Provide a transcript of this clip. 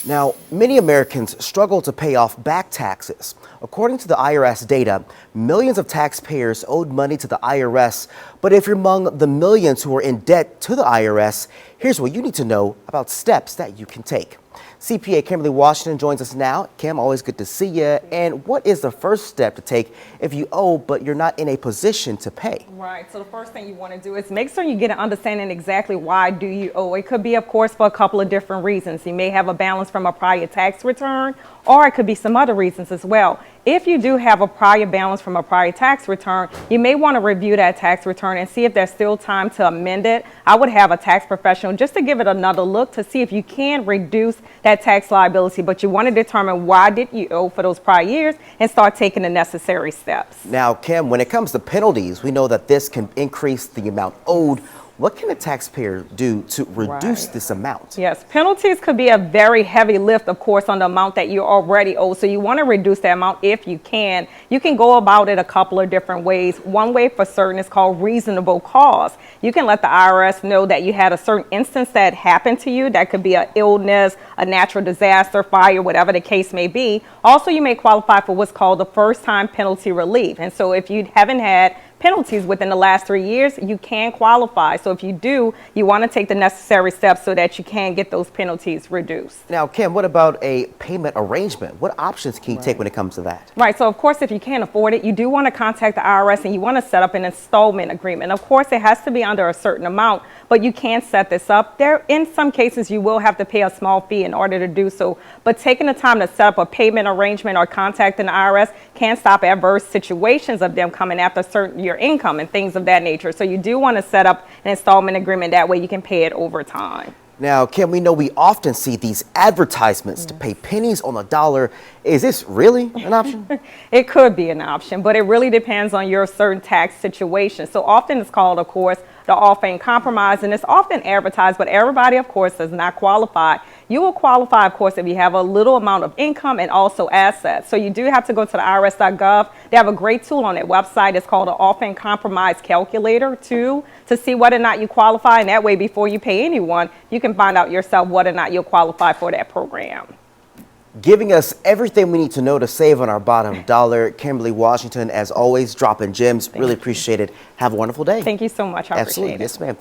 Now, many Americans struggle to pay off back taxes. According to the IRS data, millions of taxpayers owed money to the IRS. But if you're among the millions who are in debt to the IRS, here's what you need to know about steps that you can take. CPA Kimberly Washington joins us now. Kim, always good to see you. And what is the first step to take if you owe but you're not in a position to pay? Right. So the first thing you want to do is make sure you get an understanding exactly why do you owe. It could be, of course, for a couple of different reasons. You may have a balance from a prior tax return, or it could be some other reasons as well. If you do have a prior balance from a prior tax return, you may want to review that tax return and see if there's still time to amend it. I would have a tax professional just to give it another look to see if you can reduce that tax liability, but you want to determine why did you owe for those prior years and start taking the necessary steps. Now, Kim, when it comes to penalties, we know that this can increase the amount owed. What can a taxpayer do to reduce this amount? Yes, penalties could be a very heavy lift, of course, on the amount that you already owe. So you want to reduce that amount if you can. You can go about it a couple of different ways. One way for certain is called reasonable cause. You can let the IRS know that you had a certain instance that happened to you. That could be an illness, a natural disaster, fire, whatever the case may be. Also, you may qualify for what's called the first-time penalty relief. And so if you haven't had penalties within the last 3 years, you can qualify. So if you do, you want to take the necessary steps so that you can get those penalties reduced. Now, Kim, what about a payment arrangement? What options can you take when it comes to that? Right. So, of course, if you can't afford it, you do want to contact the IRS and you want to set up an installment agreement. Of course, it has to be under a certain amount, but you can set this up. In some cases, you will have to pay a small fee in order to do so. But taking the time to set up a payment arrangement or contacting the IRS can stop adverse situations of them coming after your income and things of that nature. So you do want to set up an installment agreement. That way you can pay it over time. Now, Kim, we know we often see these advertisements to pay pennies on the dollar. Is this really an option? It could be an option, but it really depends on your certain tax situation. So often it's called, of course, the offering compromise, and it's often advertised, but everybody, of course, does not qualify. You will qualify, of course, if you have a little amount of income and also assets. So you do have to go to the irs.gov. They have a great tool on their website. It's called the offering compromise calculator to see whether or not you qualify. And that way, before you pay anyone, you can find out yourself whether or not you'll qualify for that program. Giving us everything we need to know to save on our bottom dollar. Kimberly Washington, as always, dropping gems. Really appreciate it. Have a wonderful day. Thank you so much. I appreciate it. Yes, ma'am.